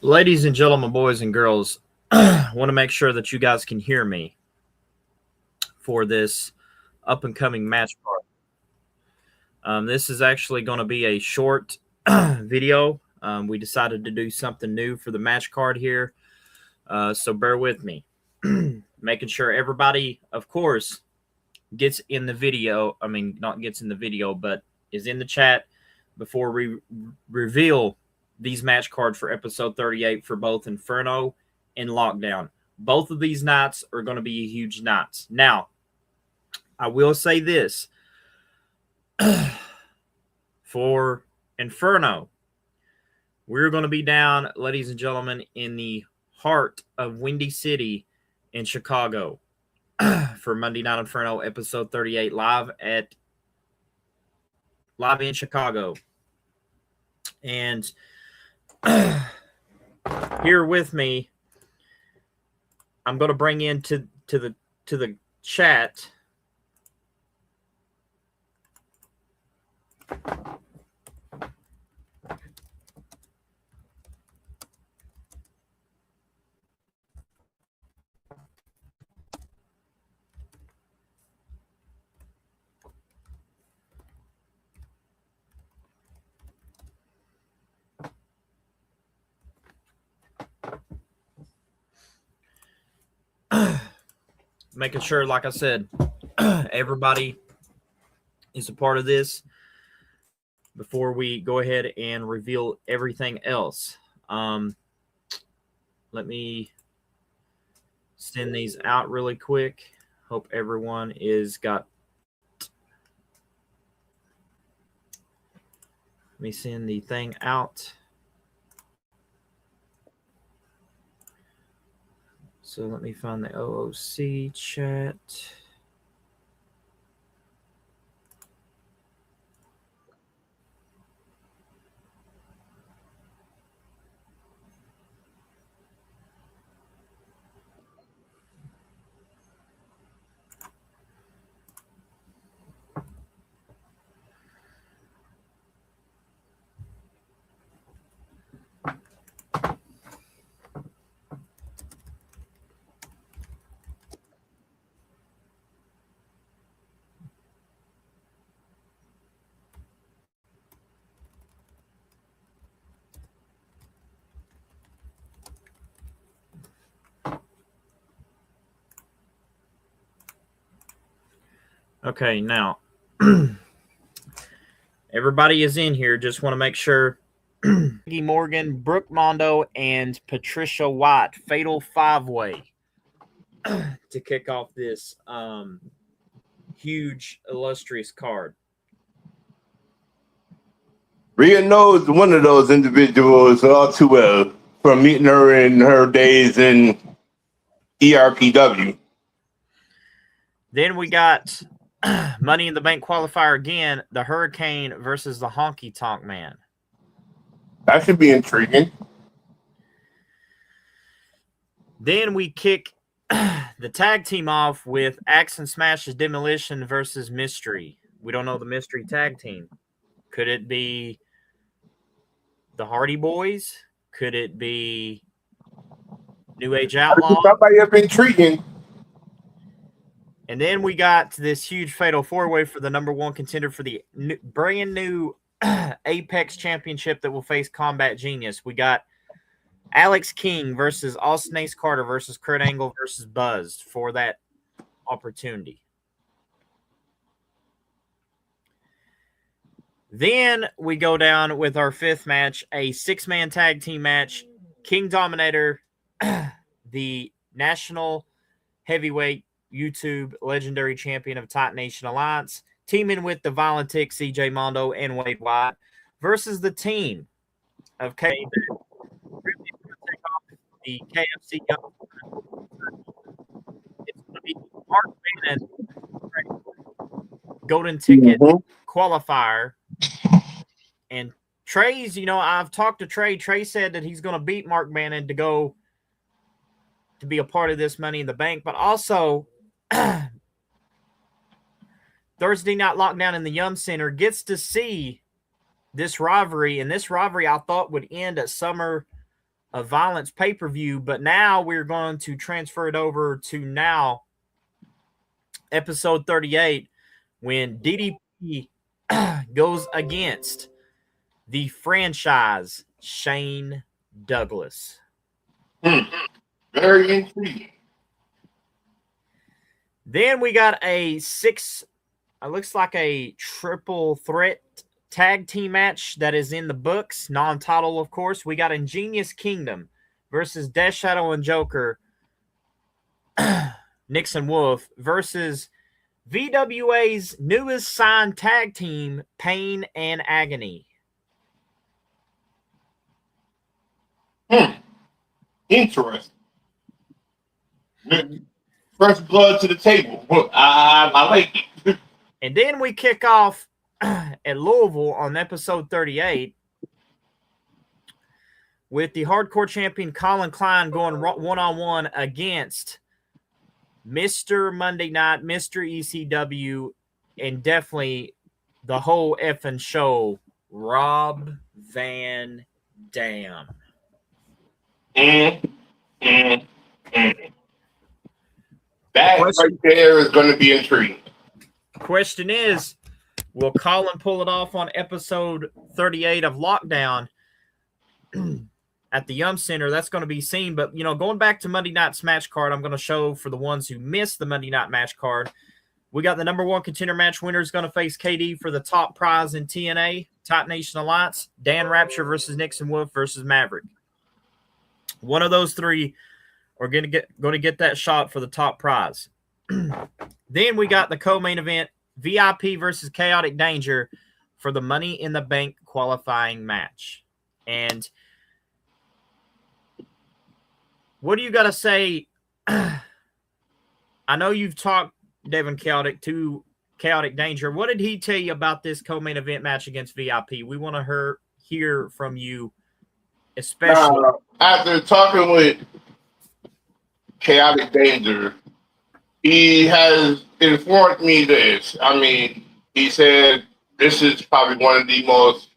Ladies and gentlemen, boys and girls, I want to make sure that you guys can hear me for this up and coming match card. This is actually going to be a short video. We decided to do something new for the match card here, so bear with me. Making sure everybody, of course, gets in the video. I mean, not gets in the video, but is in the chat. before we reveal these match cards for episode 38 for both Inferno and Lockdown. Both of these nights are going to be huge nights. Now, I will say this. For Inferno, we're going to be down, ladies and gentlemen, in the heart of Windy City in Chicago for Monday Night Inferno episode 38 live in Chicago. And here with me, I'm going to bring into the chat making sure, like I said, everybody is a part of this before we go ahead and reveal everything else. Let me send these out really quick. Hope everyone is got. Let me send the thing out. So let me find the OOC chat. Okay, now everybody is in here. Just want to make sure. Maggie Morgan, Brooke Mondo, and Patricia White. Fatal five-way to kick off this huge, illustrious card. Rhea knows one of those individuals all too well from meeting her in her days in ERPW. Then we got Money in the Bank qualifier again, the Hurricane versus the Honky Tonk Man. That should be intriguing. Then we kick the tag team off with Axe and Smash's Demolition versus Mystery. We don't know the Mystery tag team. Could it be the Hardy Boys? Could it be New Age Outlaw? Somebody up intriguing. And then we got this huge fatal four-way for the number one contender for the brand new Apex Championship that will face Combat Genius. We got Alex King versus Austin Ace Carter versus Kurt Angle versus Buzz for that opportunity. Then we go down with our fifth match, a six-man tag team match. King Dominator, the national heavyweight YouTube legendary champion of Titan Nation Alliance, teaming with the Violent Tick, CJ Mondo, and Wade White versus the team of K. The KFC Young. It's going to be Mark Bannon, Golden Ticket qualifier. And Trey's, I've talked to Trey. Trey said that he's going to beat Mark Bannon to go to be a part of this Money in the Bank, but also Thursday Night Lockdown in the Yum Center gets to see this rivalry, and this rivalry I thought would end at Summer of Violence pay-per-view, but now we're going to transfer it over to now episode 38 when DDP goes against the franchise Shane Douglas. Very intriguing. Then we got a looks like a triple threat tag team match that is in the books, non-title, of course. We got Ingenious Kingdom versus Death Shadow and Joker, Nixon Wolf, versus VWA's newest signed tag team, Pain and Agony. Interesting. Fresh blood to the table. I like it. And then we kick off at Louisville on episode 38 with the hardcore champion Colin Klein going one-on-one against Mr. Monday Night, Mr. ECW, and definitely the whole effing show, Rob Van Dam. That right there is going to be intriguing. Question is, will Colin pull it off on episode 38 of Lockdown at the Yum Center? That's going to be seen. But, going back to Monday Night's match card, I'm going to show for the ones who missed the Monday Night match card. We got the number one contender match winner is going to face KD for the top prize in TNA, Titan Nation Alliance. Dan Rapture versus Nixon Wolf versus Maverick. One of those three are going to get that shot for the top prize. Then we got the co-main event, VIP versus Chaotic Danger for the Money in the Bank qualifying match. And what do you got to say? I know you've talked, Devin Chaotic, to Chaotic Danger. What did he tell you about this co-main event match against VIP? We want to hear from you, especially. After talking with Chaotic Danger, he has informed me this. I mean, he said this is probably one of the most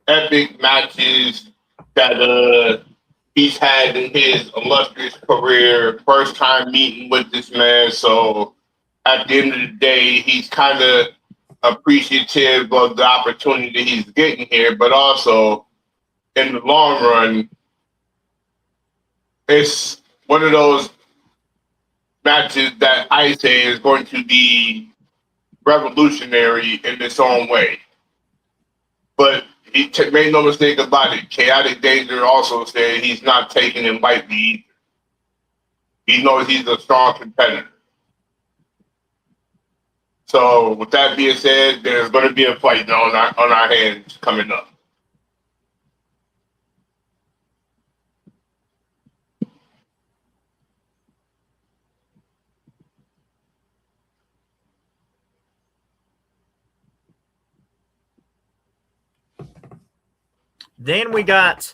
epic matches that he's had in his illustrious career. First time meeting with this man, so at the end of the day, he's kind of appreciative of the opportunity he's getting here, but also in the long run, it's one of those matches that I say is going to be revolutionary in its own way. But he made no mistake about it. Chaotic Danger also said he's not taking him lightly either. He knows he's a strong competitor. So with that being said, there's going to be a fight on our hands coming up. Then we got,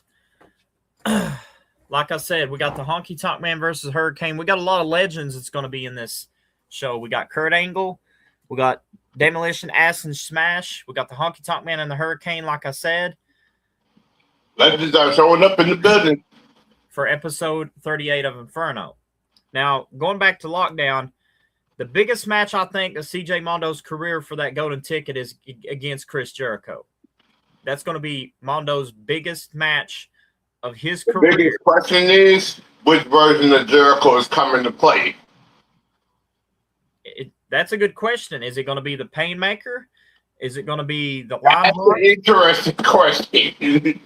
like I said, we got the Honky Tonk Man versus Hurricane. We got a lot of legends that's going to be in this show. We got Kurt Angle. We got Demolition, Ass, and Smash. We got the Honky Tonk Man and the Hurricane, like I said. Legends are showing up in the building. For episode 38 of Inferno. Now, going back to Lockdown, the biggest match, I think, of CJ Mondo's career for that golden ticket is against Chris Jericho. That's going to be Mondo's biggest match of his career. The biggest question is, which version of Jericho is coming to play? That's a good question. Is it going to be the Painmaker? Is it going to be the That's Lionheart? an interesting question.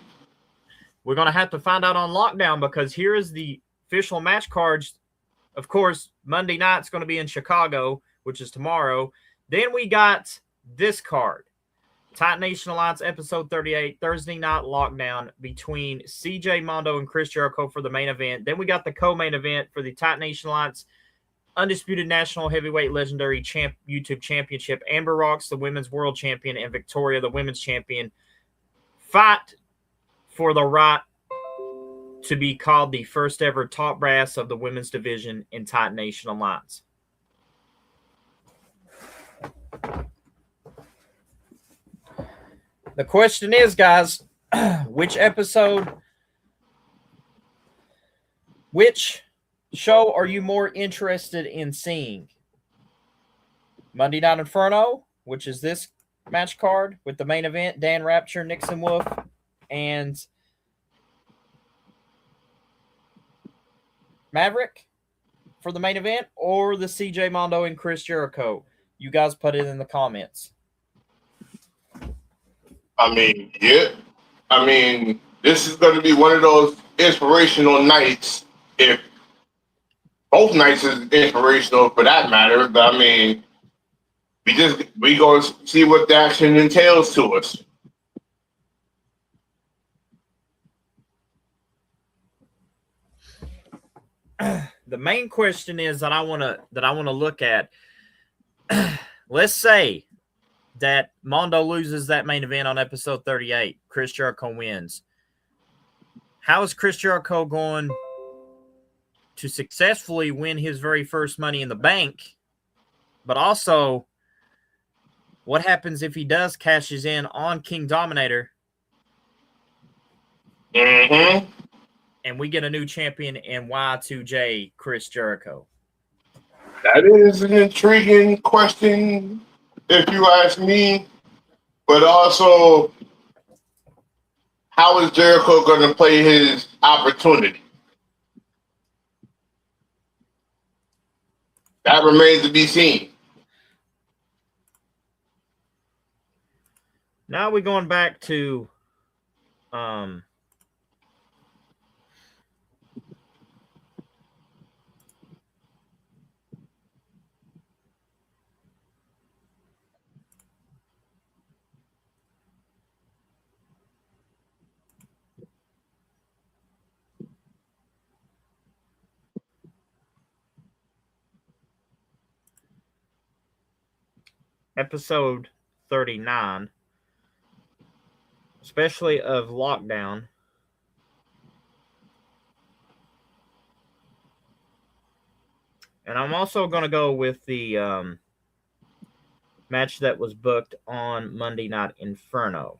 We're going to have to find out on Lockdown, because here is the official match cards. Of course, Monday night's going to be in Chicago, which is tomorrow. Then we got this card. Titan Nation Alliance episode 38, Thursday night Lockdown between CJ Mondo and Chris Jericho for the main event. Then we got the co-main event for the Titan Nation Alliance Undisputed National Heavyweight Legendary YouTube Championship. Amber Rocks, the Women's World Champion, and Victoria, the Women's Champion, fight for the right to be called the first ever top brass of the women's division in Titan Nation Alliance. The question is, guys, which show are you more interested in seeing? Monday Night Inferno, which is this match card with the main event, Dan Rapture, Nixon Wolf, and Maverick for the main event, or the CJ Mondo and Chris Jericho? You guys put it in the comments. I mean, yeah. I mean, this is going to be one of those inspirational nights. If both nights is inspirational for that matter, but I mean, we going to see what the action entails to us. The main question is that I want to look at. Let's say that Mondo loses that main event on episode 38. Chris Jericho wins. How is Chris Jericho going to successfully win his very first Money in the Bank? But also, what happens if he does cashes in on King Dominator? Mm-hmm. And we get a new champion in Y2J, Chris Jericho? That is an intriguing question, if you ask me. But also, how is Jericho going to play his opportunity? That remains to be seen. Now we're going back to episode 39, especially of Lockdown. And I'm also going to go with the match that was booked on Monday Night Inferno.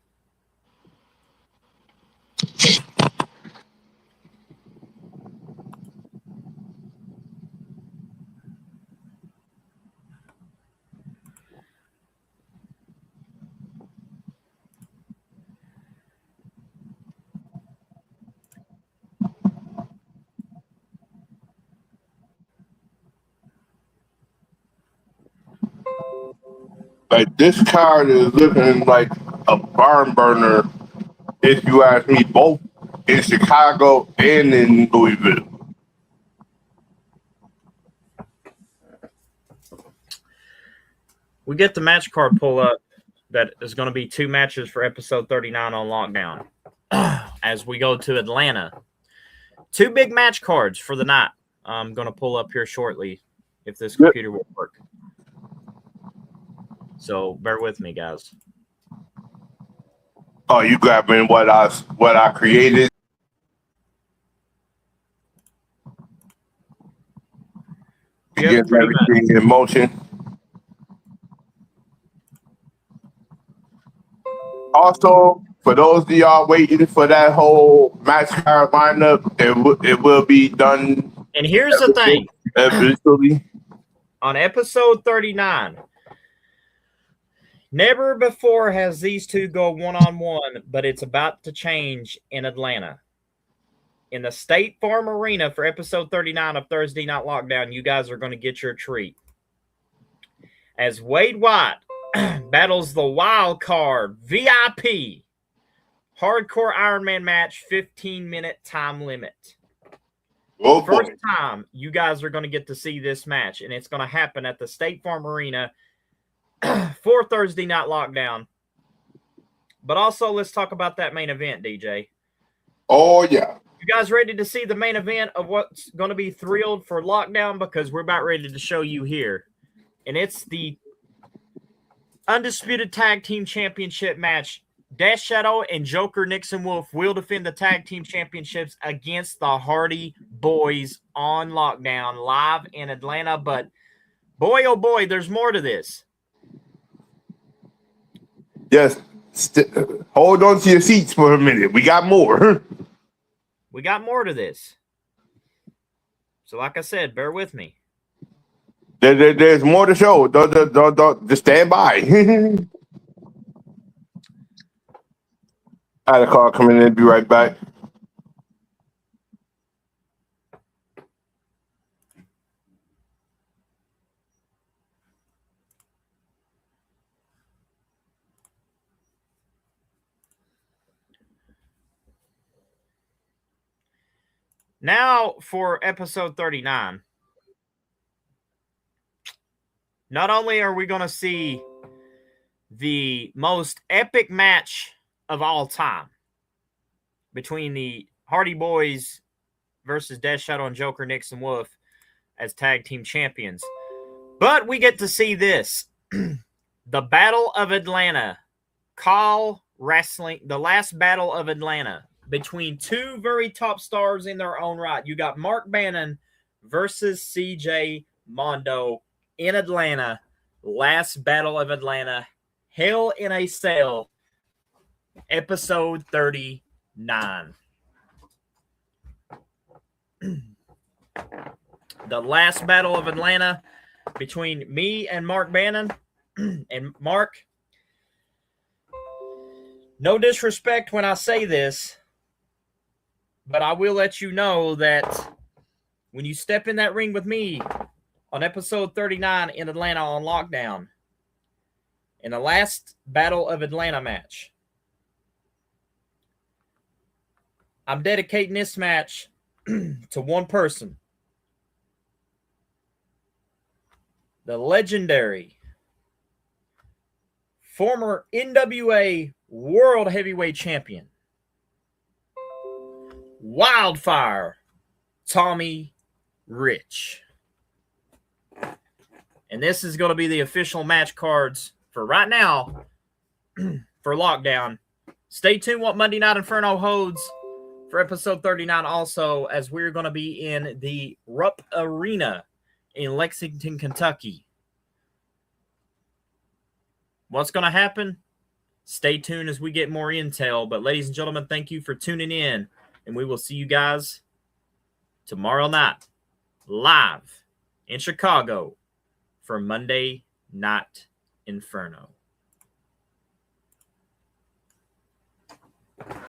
Like, this card is looking like a barn burner, if you ask me, both in Chicago and in Louisville. We get the match card pull up that is going to be 2 matches for episode 39 on Lockdown. As we go to Atlanta, 2 big match cards for the night. I'm going to pull up here shortly if this computer will work. So bear with me, guys. Oh, you grabbing what I created? To Yep, get everything in motion. Also, for those of y'all waiting for that whole match card lineup, it will be done. And here's the thing. Eventually. On episode 39, never before has these two go one-on-one, but it's about to change in Atlanta. In the State Farm Arena for episode 39 of Thursday Night Lockdown, you guys are going to get your treat. As Wade White battles the wild card VIP hardcore Ironman match, 15-minute time limit. Oh, First time you guys are going to get to see this match, and it's going to happen at the State Farm Arena for Thursday Night Lockdown. But also, let's talk about that main event, DJ. Oh, yeah. You guys ready to see the main event of what's going to be thrilled for Lockdown? Because we're about ready to show you here. And it's the Undisputed Tag Team Championship match. Death Shadow and Joker Nixon Wolf will defend the Tag Team Championships against the Hardy Boys on Lockdown live in Atlanta. But boy, oh boy, there's more to this. Yes. Hold on to your seats for a minute. We got more. We got more to this. So like I said, bear with me. There's more to show. Don't just stand by. I had a call coming in. Be right back. Now for episode 39. Not only are we going to see the most epic match of all time between the Hardy Boys versus Death Shadow and Joker Nixon Wolf as tag team champions, but we get to see this. The Battle of Atlanta. Call Wrestling, the last Battle of Atlanta between two very top stars in their own right. You got Mark Bannon versus CJ Mondo in Atlanta. Last Battle of Atlanta. Hell in a Cell. Episode 39. The last Battle of Atlanta between me and Mark Bannon. And Mark, no disrespect when I say this, but I will let you know that when you step in that ring with me on episode 39 in Atlanta on lockdown, in the last Battle of Atlanta match, I'm dedicating this match to one person. The legendary former NWA World Heavyweight Champion, Wildfire Tommy Rich. And this is going to be the official match cards for right now for lockdown. Stay tuned what Monday Night Inferno holds for episode 39 also, as we're going to be in the Rupp Arena in Lexington, Kentucky. What's going to happen? Stay tuned as we get more intel. But ladies and gentlemen, thank you for tuning in, and we will see you guys tomorrow night live in Chicago for Monday Night Inferno.